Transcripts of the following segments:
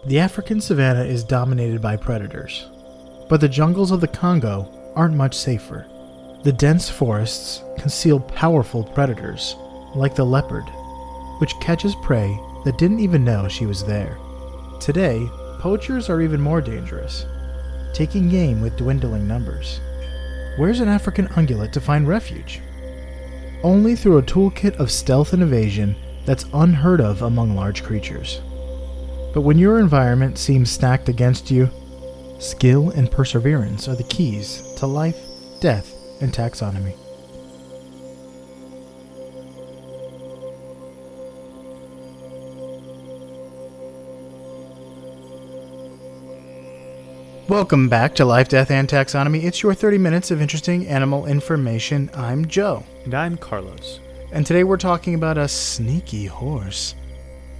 The African Savannah is dominated by predators, but the jungles of the Congo aren't much safer. The dense forests conceal powerful predators, like the leopard, which catches prey that didn't even know she was there. Today, poachers are even more dangerous, taking game with dwindling numbers. Where's an African ungulate to find refuge? Only through a toolkit of stealth and evasion that's unheard of among large creatures. But when your environment seems stacked against you, skill and perseverance are the keys to life, death, and taxonomy. Welcome back to Life, Death, and Taxonomy. It's your 30 minutes of interesting animal information. I'm Joe. And I'm Carlos. And today we're talking about a sneaky horse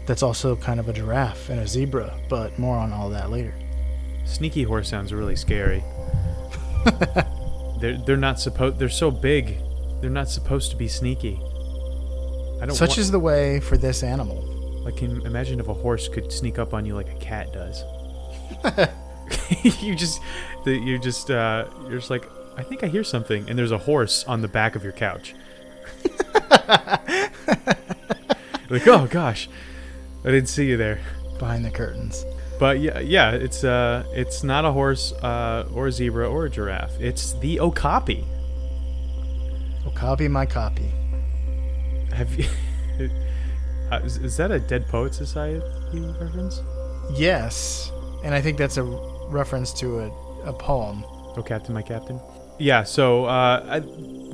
that's also kind of a giraffe and a zebra, but more on all that later. Sneaky horse sounds really scary. They're so big. They're not supposed to be sneaky. Such is the way for this animal. Like, imagine if a horse could sneak up on you like a cat does. You're just like, I think I hear something, and there's a horse on the back of your couch. Like, oh gosh, I didn't see you there. Behind the curtains. But yeah, it's not a horse or a zebra or a giraffe. It's the Okapi. Okapi, my copy. Have you? Is that a Dead Poet Society reference? Yes, and I think that's a reference to a poem. Oh, Captain, my captain. Yeah. So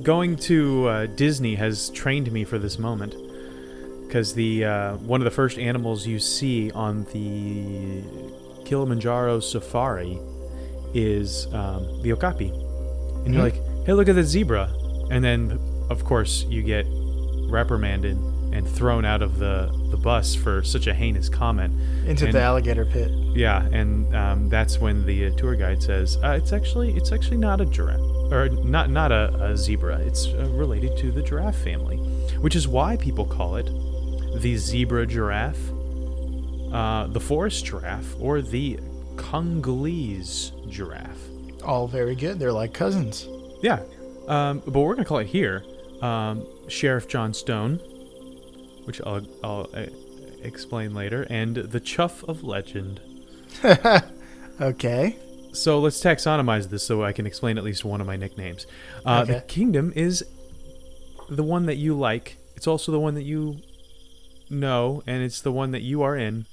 going to Disney has trained me for this moment. Because the one of the first animals you see on the Kilimanjaro safari is the Okapi. And you're like, hey, look at that zebra. And then, of course, you get reprimanded and thrown out of the bus for such a heinous comment. Into the alligator pit. Yeah, and that's when the tour guide says, it's actually not a giraffe. Or not a zebra. It's related to the giraffe family. Which is why people call it the zebra giraffe, the forest giraffe, or the Congolese giraffe. All very good. They're like cousins. Yeah. But we're going to call it here Sheriff John Stone, which I'll explain later, and the Chuff of Legend. Okay. So let's taxonomize this so I can explain at least one of my nicknames. Okay. The kingdom is the one that you like. It's also the one that you know, and it's the one that you are in.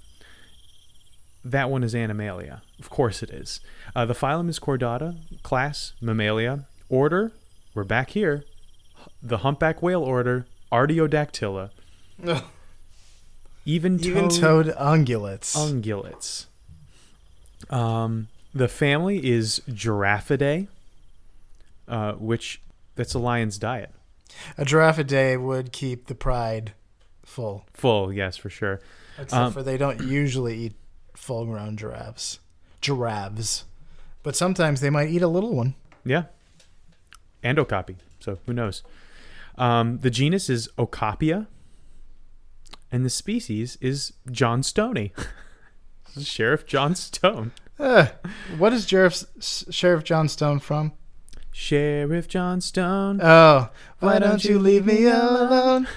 That one is Animalia. Of course it is. The phylum is Chordata. Class, Mammalia. Order, we're back here. The humpback whale order, Artiodactyla. Even-toed ungulates. The family is Giraffidae, which that's a lion's diet. A giraffidae would keep the pride full. Full, yes, for sure. Except for they don't usually eat full-grown giraffes. But sometimes they might eat a little one. Yeah. And Okapi, so who knows. The genus is Okapia, and the species is Johnstoney. Sheriff John Stone. What is Sheriff John Stone from? Sheriff John Stone. Oh, why don't you leave me alone?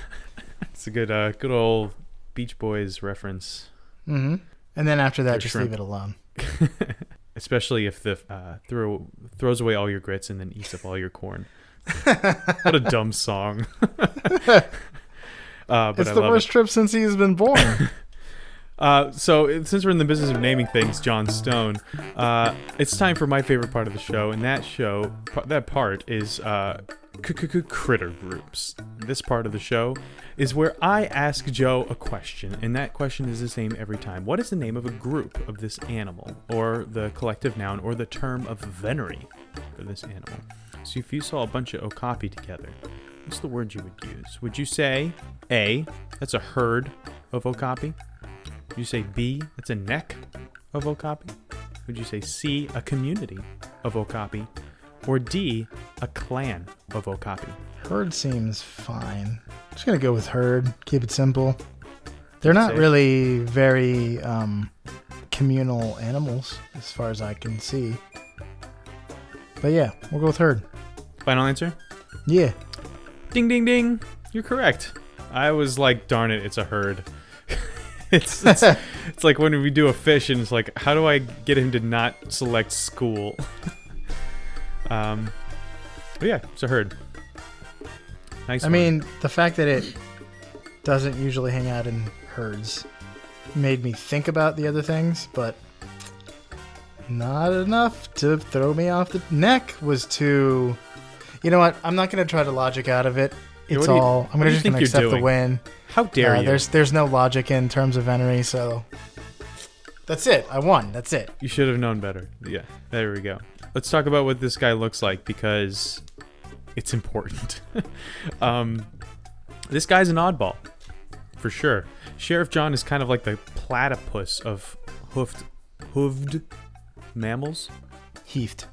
It's a good old Beach Boys reference. Mm-hmm. And then after that, For just shrimp. leave it alone. Especially if the throws away all your grits and then eats up all your corn. What a dumb song. But It's the worst trip since he's been born. So since we're in the business of naming things, John Stone, it's time for my favorite part of the show, and that part is critter groups. This part of the show is where I ask Joe a question, and that question is the same every time. What is the name of a group of this animal, or the collective noun, or the term of venery for this animal? So if you saw a bunch of Okapi together, what's the word you would use? Would you say A, that's a herd of Okapi? Would you say B, that's a neck of Okapi? Would you say C, a community of Okapi? Or D, a clan of Okapi? Herd seems fine. Just gonna go with herd. Keep it simple. They're not really very communal animals, as far as I can see. But yeah, we'll go with herd. Final answer? Yeah. Ding, ding, ding. You're correct. I was like, darn it, it's a herd. it's like when we do a fish and it's like, how do I get him to not select school? But yeah, it's a herd. Nice I mean, the fact that it doesn't usually hang out in herds made me think about the other things, but not enough to throw me off the neck. Was too... You know what? I'm not going to try to logic out of it. It's all... I'm just going to accept the win. How dare you? There's no logic in terms of venery, so... That's it. I won. That's it. You should have known better. Yeah, there we go. Let's talk about what this guy looks like, because it's important. This guy's an oddball, for sure. Sheriff John is kind of like the platypus of hooved mammals. Heaft.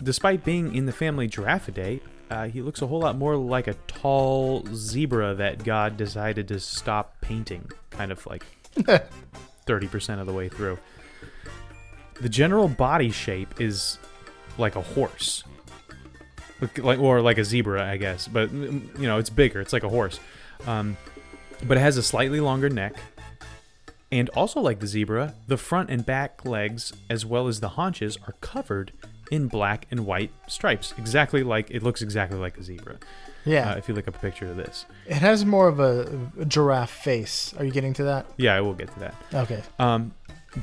Despite being in the family Giraffidae, he looks a whole lot more like a tall zebra that God decided to stop painting, kind of like 30% of the way through. The general body shape is like a horse, or like a zebra, I guess. But it's bigger. It's like a horse, but it has a slightly longer neck. And also like the zebra, the front and back legs, as well as the haunches, are covered in black and white stripes. It looks exactly like a zebra. Yeah. If you look up a picture of this. It has more of a giraffe face. Are you getting to that? Yeah, I will get to that. Okay.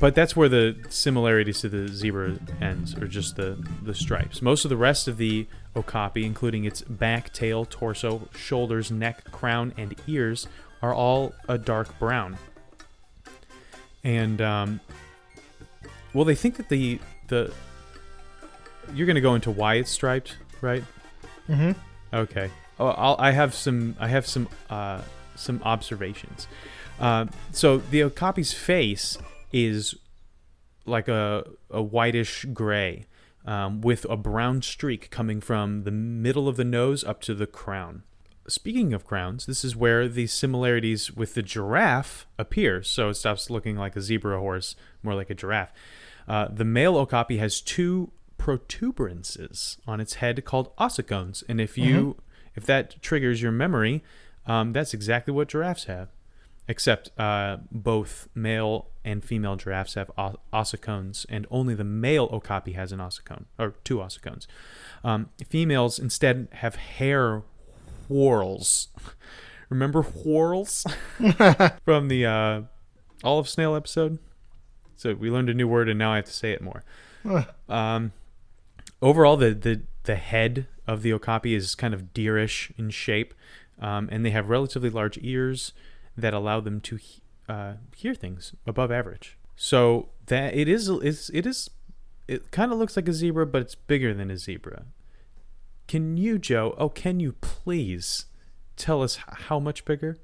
But that's where the similarities to the zebra ends, or just the stripes. Most of the rest of the Okapi, including its back, tail, torso, shoulders, neck, crown, and ears, are all a dark brown. And, they think that the you're going to go into why it's striped, right? Mm-hmm. Okay. Oh, I have some observations. So the Okapi's face is like a whitish gray, with a brown streak coming from the middle of the nose up to the crown. Speaking of crowns, this is where the similarities with the giraffe appear. So it stops looking like a zebra horse, more like a giraffe. The male Okapi has two protuberances on its head called ossicones, and if that triggers your memory, that's exactly what giraffes have. Except both male and female giraffes have ossicones, and only the male Okapi has an ossicone, or two ossicones. Females instead have hair whorls. Remember whorls from the olive snail episode? So we learned a new word, and now I have to say it more. Overall, the head of the Okapi is kind of deerish in shape, and they have relatively large ears that allow them to hear things above average. So that it kind of looks like a zebra, but it's bigger than a zebra. Can you, Joe? Can you please tell us how much bigger?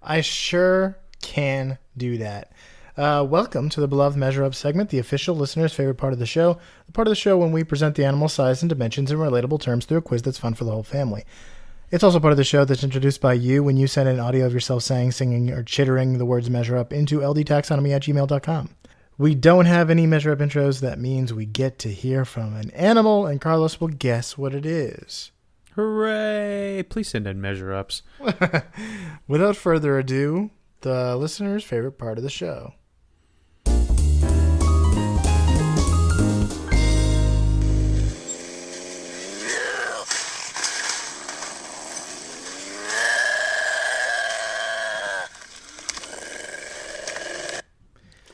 I sure can do that. Welcome to the Beloved Measure Up segment, the official listener's favorite part of the show. The part of the show when we present the animal size and dimensions in relatable terms through a quiz that's fun for the whole family. It's also part of the show that's introduced by you when you send an audio of yourself saying, singing, or chittering the words measure up into ldtaxonomy@gmail.com. We don't have any measure up intros. That means we get to hear from an animal, and Carlos will guess what it is. Hooray! Please send in measure ups. Without further ado, the listener's favorite part of the show.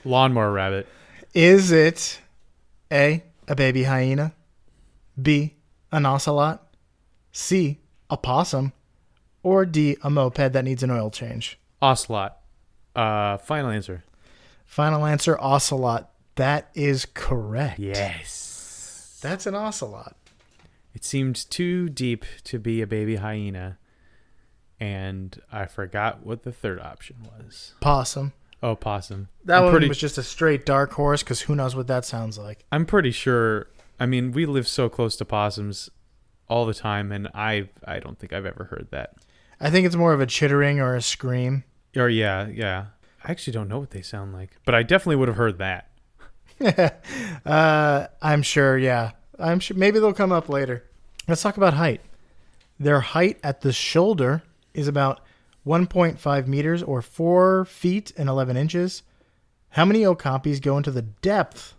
Lawnmower rabbit. Is it A, a baby hyena, B, an ocelot, C, a possum, or D, a moped that needs an oil change? Ocelot. Final answer. Final answer, ocelot. That is correct. Yes. That's an ocelot. It seemed too deep to be a baby hyena, and I forgot what the third option was. Possum. Oh, possum. That one was just a straight dark horse, because who knows what that sounds like. I'm pretty sure. I mean, we live so close to possums all the time, and I don't think I've ever heard that. I think it's more of a chittering or a scream. Or yeah. I actually don't know what they sound like, but I definitely would have heard that. I'm sure, yeah. I'm sure maybe they'll come up later. Let's talk about height. Their height at the shoulder is about 1.5 meters or 4 feet and 11 inches. How many okapis go into the depth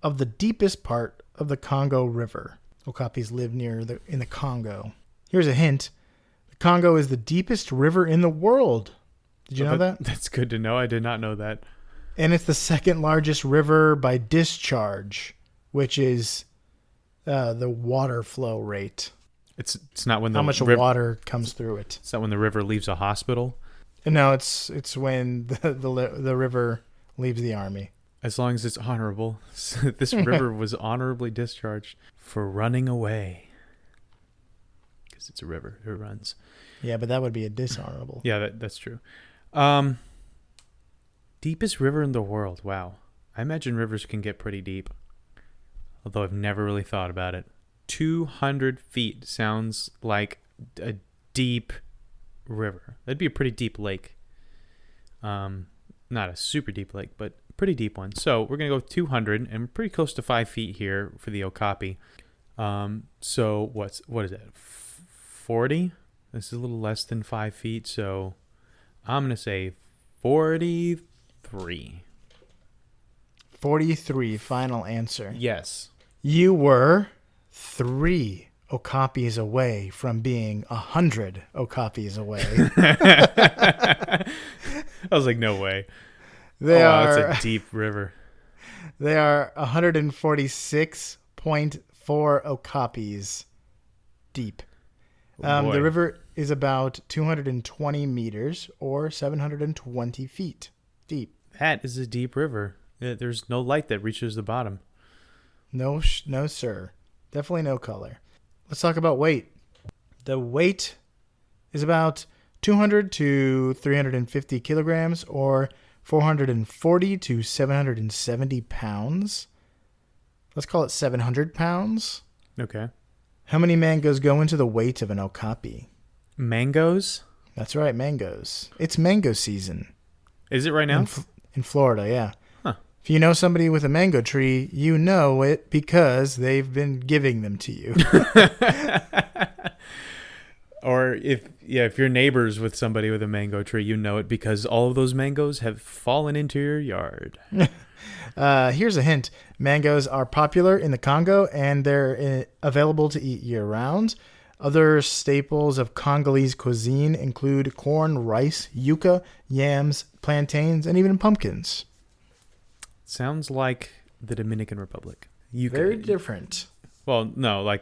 of the deepest part of the Congo River? Okapis live in the Congo. Here's a hint. The Congo is the deepest river in the world. Did you know that? That's good to know. I did not know that. And it's the second largest river by discharge, which is the water flow rate. It's not when how much water comes through it. It's not when the river leaves a hospital. No, it's when the river leaves the army. As long as it's honorable. This river was honorably discharged for running away. Because it's a river. It runs. Yeah, but that would be a dishonorable. Yeah, that's true. Deepest river in the world. Wow. I imagine rivers can get pretty deep. Although I've never really thought about it. 200 feet sounds like a deep river. That'd be a pretty deep lake. Not a super deep lake, but pretty deep one. So we're going to go with 200, and we're pretty close to 5 feet here for the Okapi. So what is that? 40? This is a little less than 5 feet, so I'm going to say 43. 43, final answer. Yes. You were 3 okapis away from being 100 okapis away. I was like, no way. That's a deep river. They are 146.4 okapis deep. The river is about 220 meters or 720 feet deep. That is a deep river. There's no light that reaches the bottom. No, sir. Definitely no color. Let's talk about weight. The weight is about 200 to 350 kilograms or 440 to 770 pounds. Let's call it 700 pounds. Okay. How many mangoes go into the weight of an okapi? Mangoes? That's right, mangoes. It's mango season. Is it right now? In Florida, yeah. Huh. If you know somebody with a mango tree, you know it because they've been giving them to you. Or if you're neighbors with somebody with a mango tree, you know it because all of those mangoes have fallen into your yard. Here's a hint. Mangoes are popular in the Congo, and they're available to eat year-round. Other staples of Congolese cuisine include corn, rice, yuca, yams, plantains, and even pumpkins. Sounds like the Dominican Republic. Yuca. Very different. Well, no,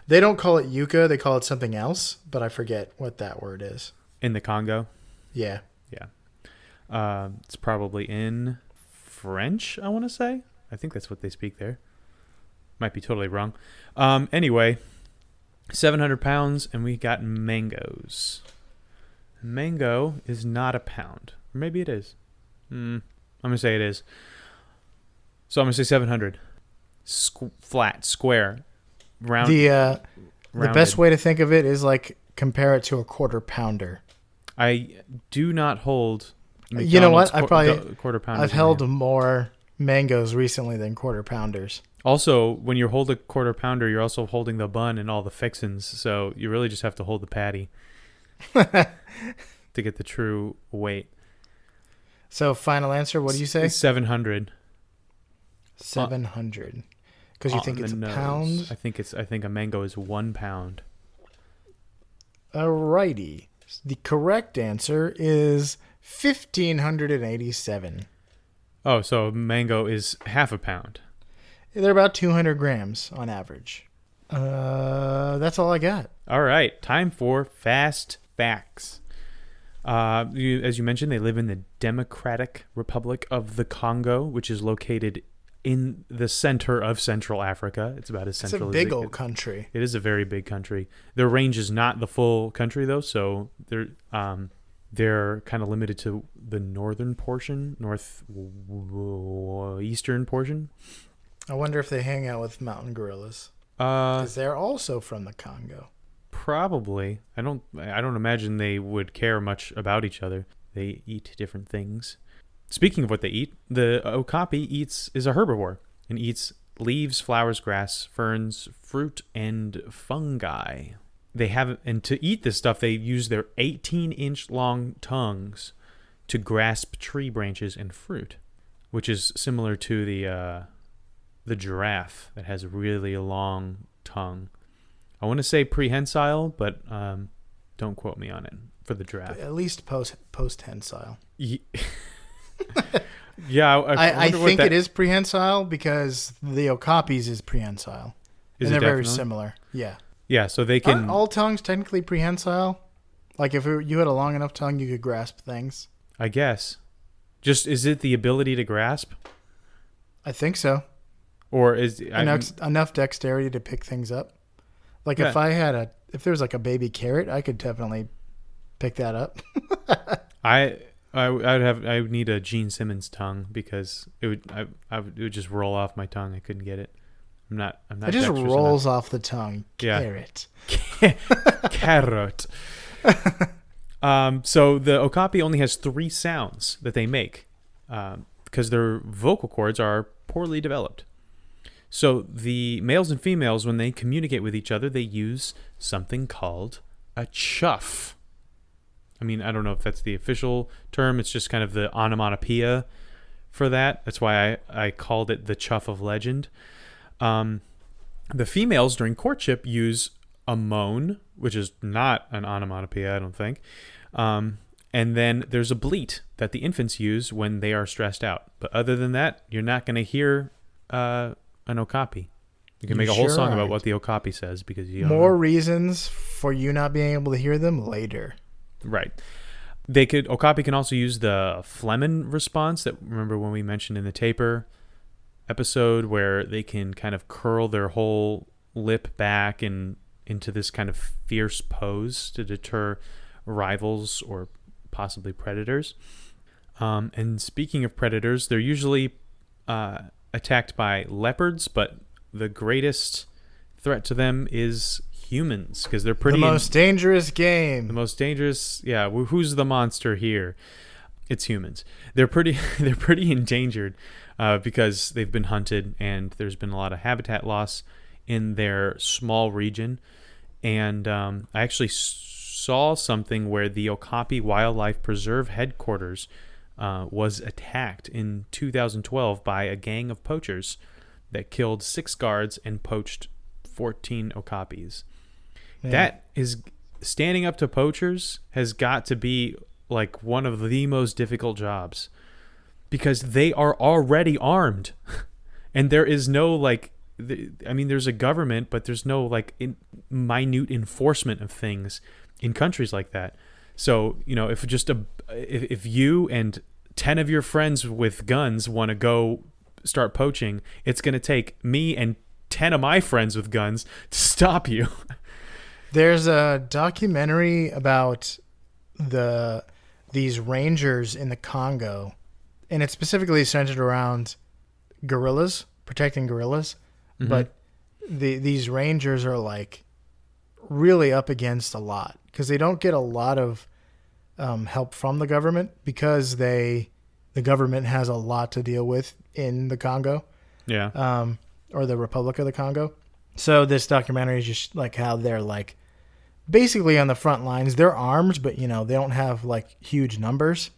They don't call it yuca. They call it something else, but I forget what that word is. In the Congo? Yeah. Yeah. It's probably in French, I want to say. I think that's what they speak there. Might be totally wrong. Anyway, 700 pounds, and we got mangoes. Mango is not a pound. Or maybe it is. I'm going to say it is. So I'm going to say 700. Flat, square, round. The best way to think of it is like compare it to a quarter pounder. I do not hold McDonald's. You know what? Quarter pounders. I've held more mangoes recently than quarter pounders. Also, when you hold a quarter pounder, you're also holding the bun and all the fixins, so you really just have to hold the patty to get the true weight. So, final answer, what do you say? 700. 700. Because you think it's a pound? I think a mango is 1 pound. Alrighty. The correct answer is 1,587. Oh, so mango is half a pound. They're about 200 grams on average. That's all I got. All right. Time for fast facts. As you mentioned, they live in the Democratic Republic of the Congo, which is located in the center of Central Africa. It's about as central as it's a big old country. It is a very big country. Their range is not the full country, though, so they're kind of limited to the northern portion, northeastern portion. I wonder if they hang out with mountain gorillas. Because they're also from the Congo. Probably. I don't imagine they would care much about each other. They eat different things. Speaking of what they eat, the okapi is a herbivore and eats leaves, flowers, grass, ferns, fruit, and fungi. And to eat this stuff, they use their 18-inch long tongues to grasp tree branches and fruit, which is similar to the giraffe that has a really long tongue. I want to say prehensile, but don't quote me on it for the giraffe. At least post-hensile. Yeah, I think it is prehensile because the okapis is prehensile. Is and it they're very definitely? Similar. Yeah. Yeah, so they can... Aren't all tongues technically prehensile? Like if you had a long enough tongue, you could grasp things. I guess. Just, is it the ability to grasp? I think so. Or is... enough dexterity to pick things up. Like Yeah. if there was like a baby carrot, I could definitely pick that up. I would need a Gene Simmons tongue because it would just roll off my tongue. I couldn't get it. I'm not. It just rolls off the tongue. Yeah. Carrot. Carrot. So the okapi only has 3 sounds that they make because their vocal cords are poorly developed. So the males and females, when they communicate with each other, they use something called a chuff. I mean, I don't know if that's the official term. It's just kind of the onomatopoeia for that. That's why I called it the chuff of legend. The females during courtship use a moan, which is not an onomatopoeia, I don't think. And then there's a bleat that the infants use when they are stressed out. But other than that, you're not going to hear an okapi. You can make a whole song about what the okapi says because you don't know. Reasons for you not being able to hear them later. Right. Okapi can also use the phlegm response that, remember when we mentioned in the tapir episode, where they can kind of curl their whole lip back and into this kind of fierce pose to deter rivals or possibly predators. And speaking of predators, they're usually attacked by leopards, but the greatest threat to them is humans because they're pretty... The most dangerous game. The most dangerous... Yeah, who's the monster here? It's humans. They're pretty endangered because they've been hunted and there's been a lot of habitat loss in their small region. And I actually saw something where the Okapi Wildlife Preserve headquarters was attacked in 2012 by a gang of poachers that killed 6 guards and poached 14 okapis. Yeah. That is... Standing up to poachers has got to be like one of the most difficult jobs because they are already armed and there is no there's a government, but there's no minute enforcement of things in countries like that. So, if you and 10 of your friends with guns want to go start poaching, it's going to take me and 10 of my friends with guns to stop you. There's a documentary about these rangers in the Congo, and it's specifically centered around gorillas, protecting gorillas. Mm-hmm. But these rangers are really up against a lot because they don't get a lot of help from the government because the government has a lot to deal with in the Congo, or the Republic of the Congo. So this documentary is just how they're basically on the front lines. They're armed, but they don't have huge numbers,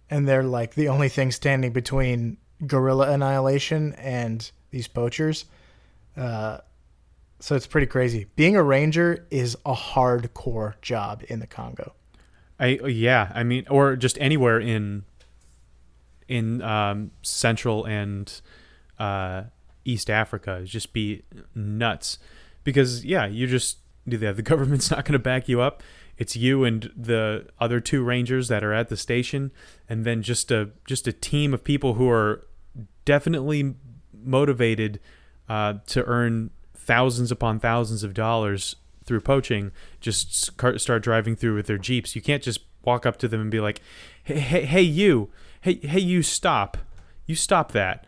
and they're the only thing standing between gorilla annihilation and these poachers. So it's pretty crazy. Being a ranger is a hardcore job in the Congo. Or just anywhere in Central and East Africa. It'd just be nuts because the government's not going to back you up. It's you and the other 2 rangers that are at the station, and then just a team of people who are definitely motivated to earn thousands upon thousands of dollars through poaching. Just start driving through with their jeeps. You can't just walk up to them and be like, "Hey, you stop! You stop that!"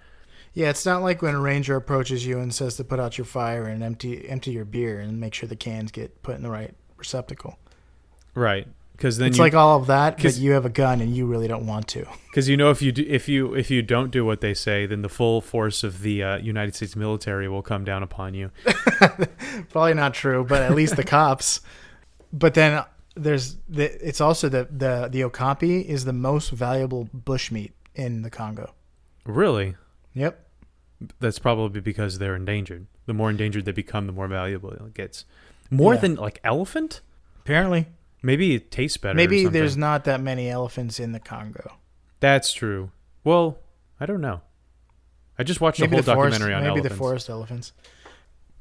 Yeah, it's not like when a ranger approaches you and says to put out your fire and empty your beer and make sure the cans get put in the right receptacle. Right. Because then it's like all of that, but you have a gun and you really don't want to. Because if you don't do what they say, then the full force of the United States military will come down upon you. Probably not true, but at least the cops. But then it's also the Okapi is the most valuable bushmeat in the Congo. Really? Yep. That's probably because they're endangered. The more endangered they become, the more valuable it gets. More than like elephant? Apparently. Maybe it tastes better. Maybe there's not that many elephants in the Congo. That's true. Well, I don't know. I just watched a whole documentary on elephants. Maybe the forest elephants.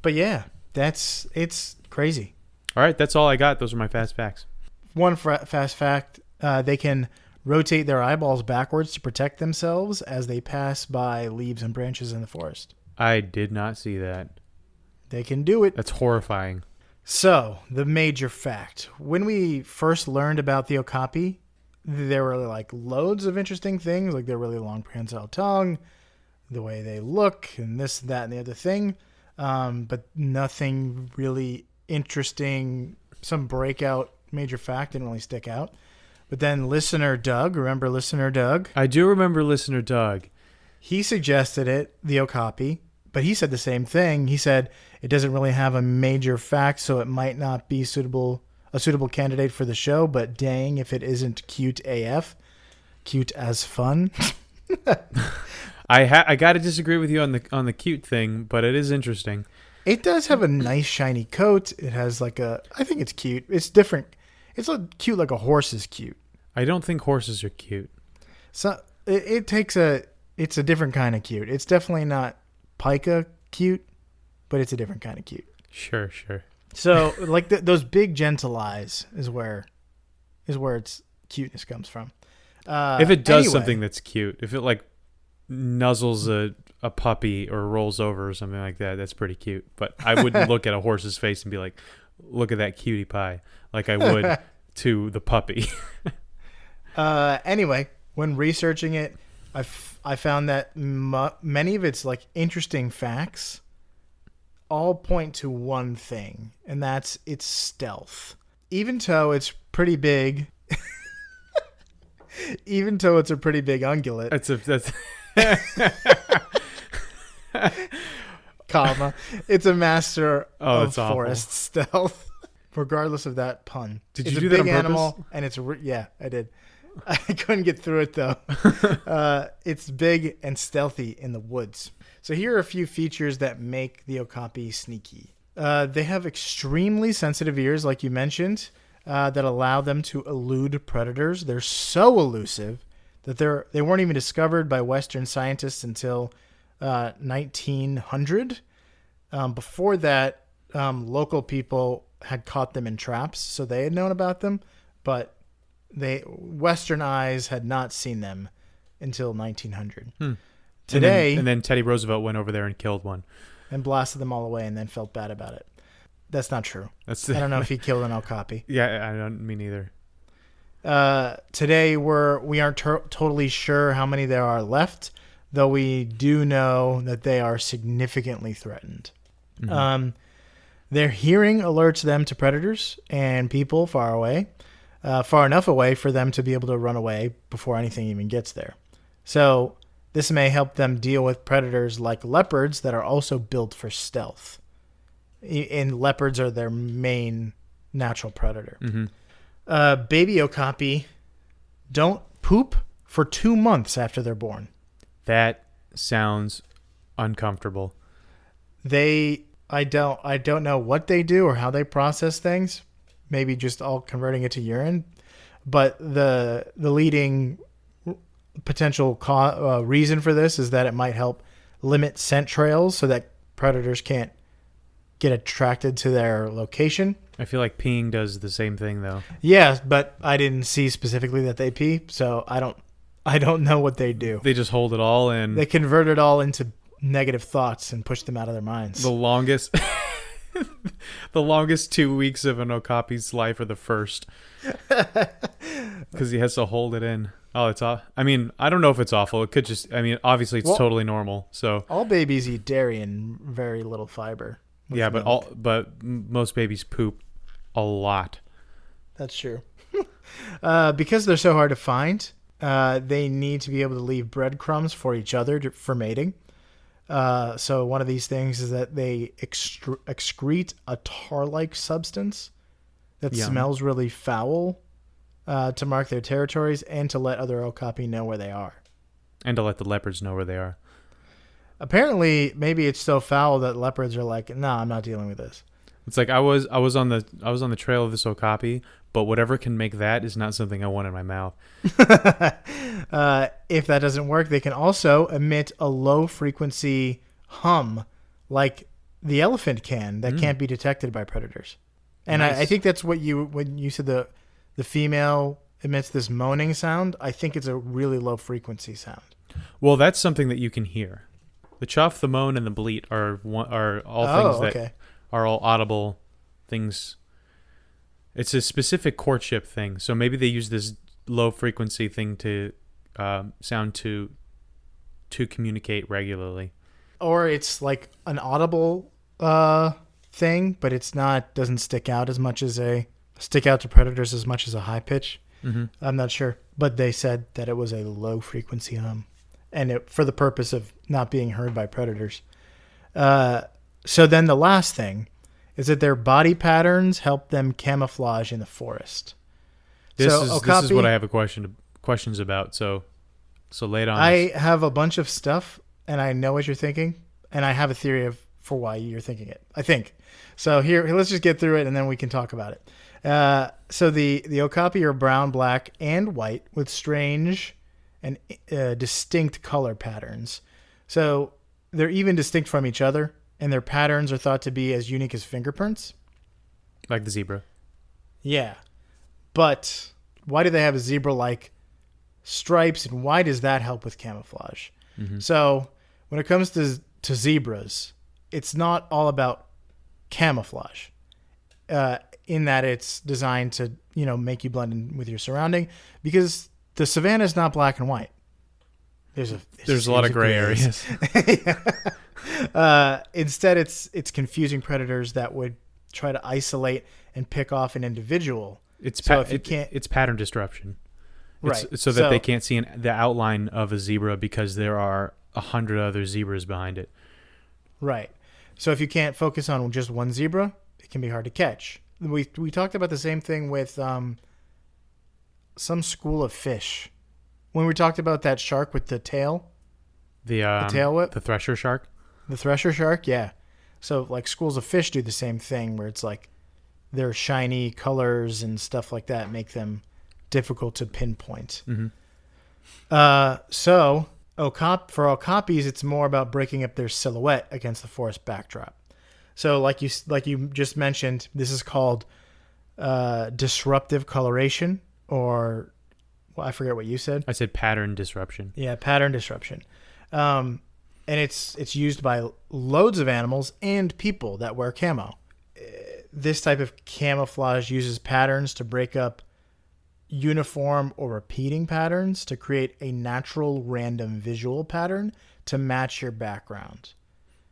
But yeah, it's crazy. All right, that's all I got. Those are my fast facts. One fast fact, they can rotate their eyeballs backwards to protect themselves as they pass by leaves and branches in the forest. I did not see that. They can do it. That's horrifying. So, the major fact. When we first learned about the Okapi, there were like loads of interesting things, like their really long prehensile tongue, the way they look, and this, that, and the other thing. But nothing really interesting. Some breakout major fact didn't really stick out. But then listener Doug, remember listener Doug? I do remember listener Doug. He suggested it, the Okapi, but he said the same thing. He said it doesn't really have a major fact, so it might not be a suitable candidate for the show, but dang if it isn't cute AF. Cute as fun. I got to disagree with you on the cute thing, but it is interesting. It does have a nice shiny coat. It has I think it's cute. It's different. It's cute like a horse is cute. I don't think horses are cute. So it's a different kind of cute. It's definitely not pica cute, but it's a different kind of cute. Sure. So like those big gentle eyes is where its cuteness comes from. If it does something that's cute, if it like nuzzles a puppy or rolls over or something like that, that's pretty cute. But I wouldn't look at a horse's face and be like, look at that cutie pie, like I would to the puppy. Anyway, when researching it, I found that many of its like interesting facts all point to one thing, and that's its stealth. Even though it's pretty big, even though it's a pretty big ungulate. That's comma. It's a master of awful. forest stealth. Regardless of that pun. Did it's you do a that big on animal, purpose? and it's yeah, I did. I couldn't get through it though. It's big and stealthy in the woods. So here are a few features that make the Okapi sneaky. They have extremely sensitive ears, like you mentioned, that allow them to elude predators. They're so elusive that they weren't even discovered by Western scientists until 1900. Before that, local people had caught them in traps, so they had known about them, but Western eyes had not seen them until 1900. Today, and then Teddy Roosevelt went over there and killed one and blasted them all away, and then felt bad about it. That's not true. I don't know if he killed an Okapi. Yeah, I don't mean either. Today we aren't totally sure how many there are left, though we do know that they are significantly threatened. Mm-hmm. Their hearing alerts them to predators and people far away, far enough away for them to be able to run away before anything even gets there. So this may help them deal with predators like leopards that are also built for stealth. And leopards are their main natural predator. Mm-hmm. Baby Okapi don't poop for 2 months after they're born. That sounds uncomfortable. I don't know what they do or how they process things. Maybe just all converting it to urine. But the leading potential reason for this is that it might help limit scent trails so that predators can't get attracted to their location. I feel like peeing does the same thing though. Yeah, but I didn't see specifically that they pee, so I don't know what they do. They just hold it all in. They convert it all into negative thoughts and push them out of their minds. The longest 2 weeks of an Okapi's life are the first, because he has to hold it in. Oh, it's awful. I mean, I don't know if it's awful. It could just, I mean, obviously it's totally normal. So all babies eat dairy and very little fiber. Yeah, but most babies poop a lot. That's true. Because they're so hard to find, they need to be able to leave breadcrumbs for each other for mating. So one of these things is that they excrete a tar-like substance that smells really foul to mark their territories and to let other Okapi know where they are. And to let the leopards know where they are. Apparently, maybe it's so foul that leopards are like, "No, I'm not dealing with this." It's like I was on the trail of this Okapi, but whatever can make that is not something I want in my mouth. If that doesn't work, they can also emit a low frequency hum like the elephant can that can't be detected by predators. And nice. I think that's what when you said the female emits this moaning sound, I think it's a really low frequency sound. Well, that's something that you can hear. The chuff, the moan, and the bleat are all things that are all audible things. It's a specific courtship thing, so maybe they use this low frequency thing to sound to communicate regularly. Or it's like an audible thing, but it's doesn't stick out to predators as much as a high pitch. Mm-hmm. I'm not sure, but they said that it was a low frequency hum, and for the purpose of not being heard by predators. So then the last thing is that their body patterns help them camouflage in the forest. This is what I have questions about. So lay it on. I have a bunch of stuff, and I know what you're thinking, and I have a theory for why you're thinking it, I think. So here, let's just get through it, and then we can talk about it. So the Okapi are brown, black, and white with strange and distinct color patterns. So they're even distinct from each other, and their patterns are thought to be as unique as fingerprints. Like the zebra. Yeah. But why do they have a zebra-like stripes, and why does that help with camouflage? Mm-hmm. So when it comes to zebras, it's not all about camouflage in that it's designed to, make you blend in with your surrounding, because the savannah is not black and white. There's a lot of gray areas. Instead, it's confusing predators that would try to isolate and pick off an individual. It's pattern disruption. Right. So that they can't see the outline of a zebra because there are 100 other zebras behind it. Right. So if you can't focus on just one zebra, it can be hard to catch. We talked about the same thing with some school of fish. When we talked about that shark with the tail. The tail whip? The thresher shark? The thresher shark, yeah. So like schools of fish do the same thing, where it's like their shiny colors and stuff like that make them difficult to pinpoint. Mm-hmm. So for Okapis, it's more about breaking up their silhouette against the forest backdrop. So like you just mentioned, this is called disruptive coloration, or I forget what you said. I said pattern disruption. Yeah, pattern disruption. And it's used by loads of animals and people that wear camo. This type of camouflage uses patterns to break up uniform or repeating patterns to create a natural random visual pattern to match your background.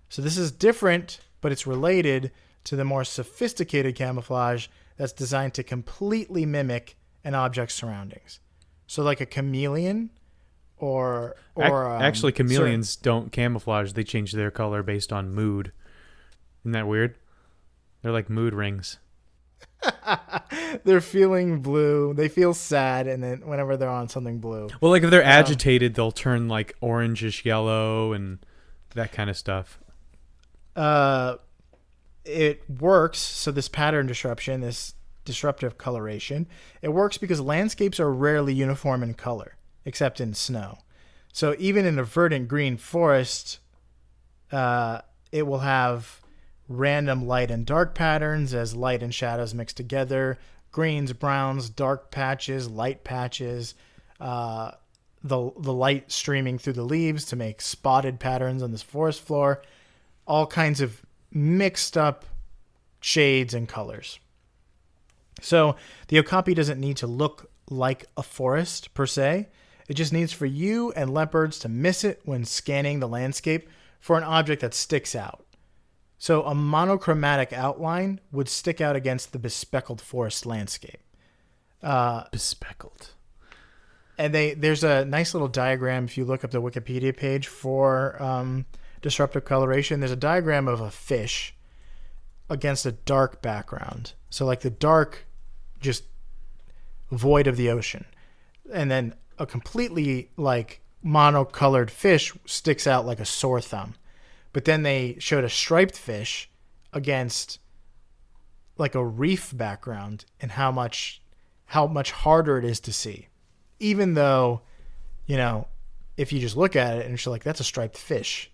So this is different, but it's related to the more sophisticated camouflage that's designed to completely mimic an object's surroundings. So like a chameleon or actually chameleons don't camouflage. They change their color based on mood. Isn't that weird? They're like mood rings. They're feeling blue. They feel sad, and then whenever they're on something blue. Well, like if they're agitated, they'll turn like orangish yellow and that kind of stuff. It works. So this pattern disruption, this disruptive coloration, it works because landscapes are rarely uniform in color, except in snow. So even in a verdant green forest, it will have random light and dark patterns as light and shadows mix together, greens, browns, dark patches, light patches, the light streaming through the leaves to make spotted patterns on this forest floor, all kinds of mixed up shades and colors. So the Okapi doesn't need to look like a forest per se. It just needs for you and leopards to miss it when scanning the landscape for an object that sticks out. So a monochromatic outline would stick out against the bespeckled forest landscape. Bespeckled. And there's a nice little diagram if you look up the Wikipedia page for disruptive coloration. There's a diagram of a fish against a dark background. So like the dark, just void of the ocean. And then a completely like monocolored fish sticks out like a sore thumb. But then they showed a striped fish against like a reef background and how much harder it is to see. Even though, you know, if you just look at it and you're like, that's a striped fish,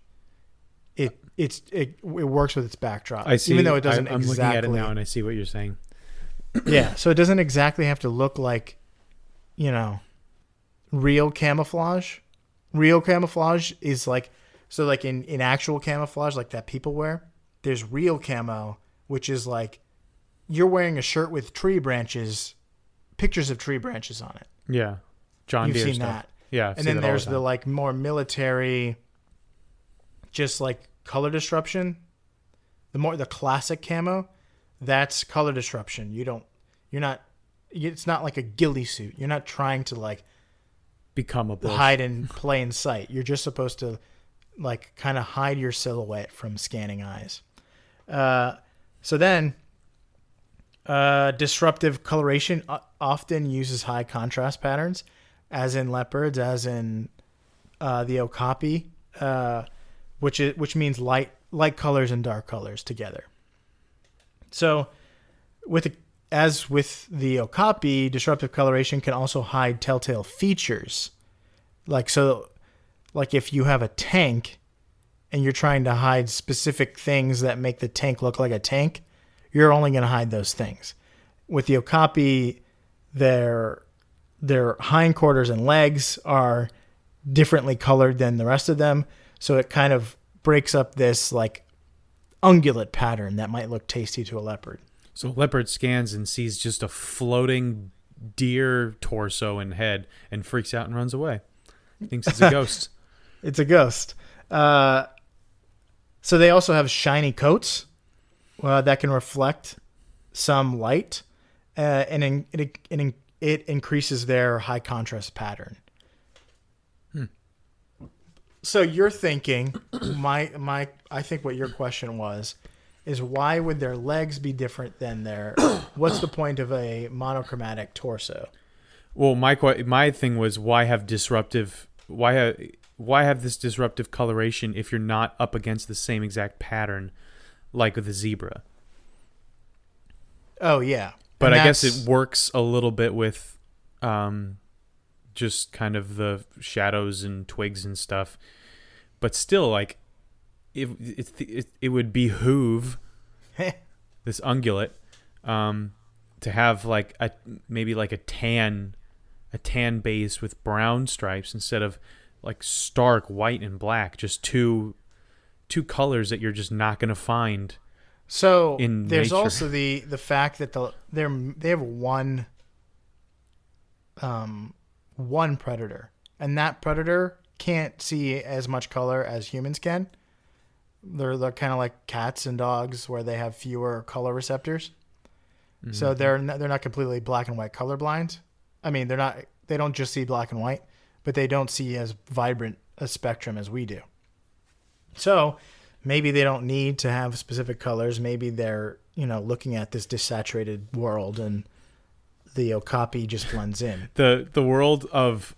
it works with its backdrop. I see. Even though it doesn't I'm exactly. looking at it now and I see what you're saying. Yeah, so it doesn't exactly have to look like, you know, real camouflage. Real camouflage is like, so like in actual camouflage, like that people wear, there's real camo, which is like you're wearing a shirt with tree branches, pictures of tree branches on it. Yeah. John You've Deere seen stuff. that. Yeah. I've And seen then that all there's the the time. like more military, just like color disruption. The classic camo, that's color disruption. It's not like a ghillie suit. You're not trying to like become a bush. hide in plain sight. You're just supposed to like kind of hide your silhouette from scanning eyes. So then disruptive coloration often uses high contrast patterns, as in leopards, as in the Okapi, which means light colors and dark colors together. So as with the Okapi, disruptive coloration can also hide telltale features. Like if you have a tank and you're trying to hide specific things that make the tank look like a tank, you're only going to hide those things. With the Okapi, their hindquarters and legs are differently colored than the rest of them, so it kind of breaks up this like ungulate pattern that might look tasty to a leopard. So a leopard scans and sees just a floating deer torso and head and freaks out and runs away. Thinks it's a ghost. It's a ghost. So they also have shiny coats that can reflect some light, and it increases their high contrast pattern. So you're thinking, I think what your question was, is why would their legs be different than their? What's the point of a monochromatic torso? Well, my thing was why have this disruptive coloration if you're not up against the same exact pattern like with a zebra? Oh yeah, but I guess it works a little bit with just kind of the shadows and twigs and stuff. But still, like, it would behoove this ungulate to have like maybe like a tan base with brown stripes instead of like stark white and black. Just two colors that you're just not going to find. So in there's nature. also the fact that they have one predator, and that predator can't see as much color as humans can. They're kind of like cats and dogs, where they have fewer color receptors. Mm-hmm. So they're not completely black and white colorblind. I mean, they don't just see black and white, but they don't see as vibrant a spectrum as we do. So maybe they don't need to have specific colors. Maybe they're, looking at this desaturated world and the Okapi just blends in. The world of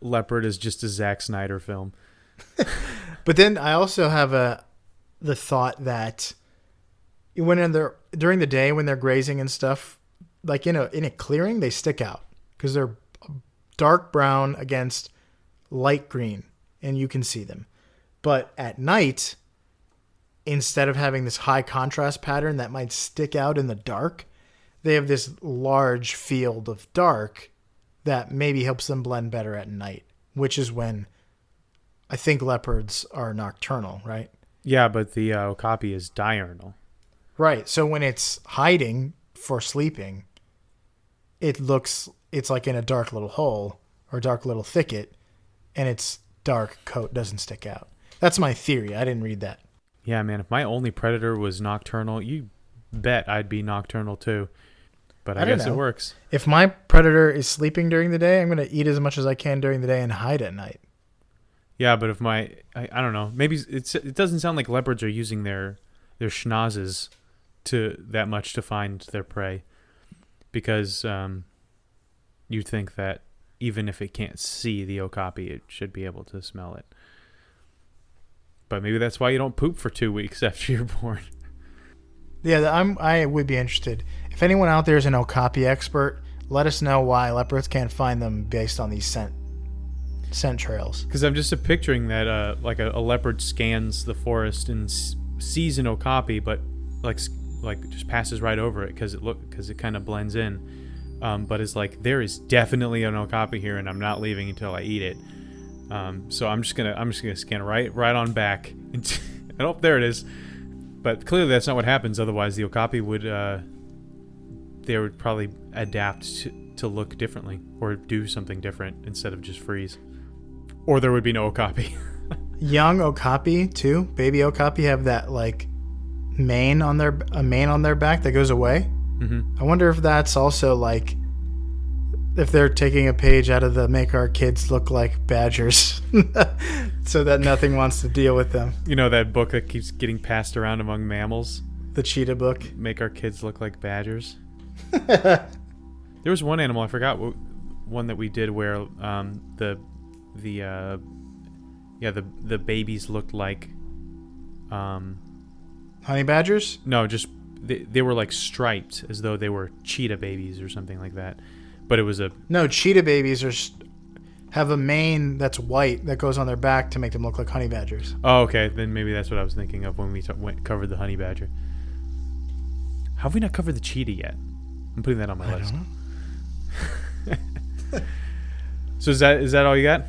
leopard is just a Zack Snyder film. But then I also have the thought that during the day when they're grazing and stuff, like in a clearing, they stick out because they're dark brown against light green, and you can see them. But at night, instead of having this high contrast pattern that might stick out in the dark, they have this large field of dark that maybe helps them blend better at night, which is when I think leopards are nocturnal, right? Yeah, but the Okapi is diurnal. Right. So when it's hiding for sleeping, it's like in a dark little hole or dark little thicket, and its dark coat doesn't stick out. That's my theory. I didn't read that. Yeah, man, if my only predator was nocturnal, you bet I'd be nocturnal too. But I I don't guess know. it works. If my predator is sleeping during the day, I'm going to eat as much as I can during the day and hide at night. Yeah, but if I don't know. Maybe it doesn't sound like leopards are using their schnozzes to that much to find their prey, because you'd think that even if it can't see the okapi, it should be able to smell it. But maybe that's why you don't poop for 2 weeks after you're born. Yeah, I would be interested. If anyone out there is an Okapi expert, let us know why leopards can't find them based on these scent trails. Because I'm just picturing that like a leopard scans the forest and sees an okapi, but like just passes right over it because it kind of blends in. But it's like, there is definitely an okapi here, and I'm not leaving until I eat it. So I'm just gonna scan right on back. And oh, there it is. But clearly that's not what happens. Otherwise, the okapi would probably adapt to look differently or do something different instead of just freeze. Or there would be no okapi. Young okapi too, baby okapi have that like mane on their back that goes away. Mm-hmm. I wonder if that's also like if they're taking a page out of the Make Our Kids Look Like Badgers, so that nothing wants to deal with them. You know that book that keeps getting passed around among mammals? The cheetah book. Make Our Kids Look Like Badgers. There was one animal, I forgot one that we did where the babies looked like Honey badgers? No, just they were like striped as though they were cheetah babies or something like that. But it was No, cheetah babies have a mane that's white that goes on their back to make them look like honey badgers. Oh, okay. Then maybe that's what I was thinking of when we covered the honey badger. How have we not covered the cheetah yet? I'm putting that on my list. So is that all you got?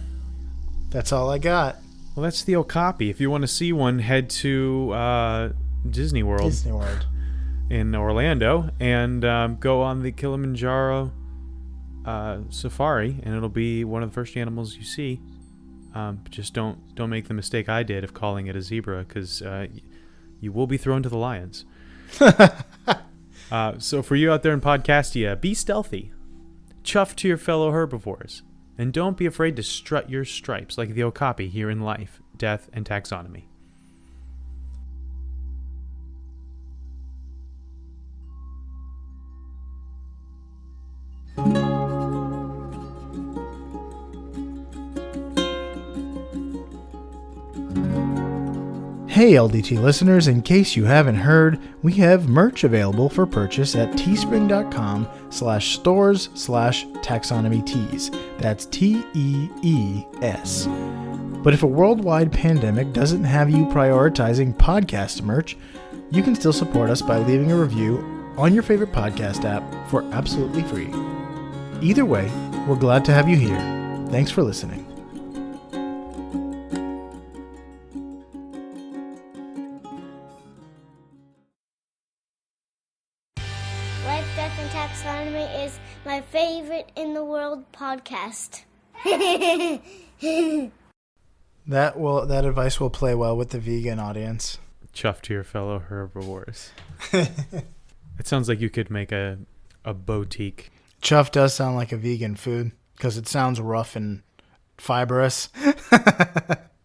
That's all I got. Well, that's the okapi. If you want to see one, head to Disney World in Orlando and go on the Kilimanjaro safari, and it'll be one of the first animals you see. Just don't make the mistake I did of calling it a zebra, because you will be thrown to the lions. So for you out there in Podcastia, be stealthy, chuff to your fellow herbivores, and don't be afraid to strut your stripes like the okapi here in life, death, and taxonomy. Hey LDT listeners, in case you haven't heard, we have merch available for purchase at teespring.com/stores/taxonomytees. That's TEES. But if a worldwide pandemic doesn't have you prioritizing podcast merch, you can still support us by leaving a review on your favorite podcast app for absolutely free. Either way, we're glad to have you here. Thanks for listening. Life, Death, and Taxonomy is my favorite in the world podcast. That advice will play well with the vegan audience. Chuff to your fellow herbivores. It sounds like you could make a boutique. Chuff does sound like a vegan food because it sounds rough and fibrous.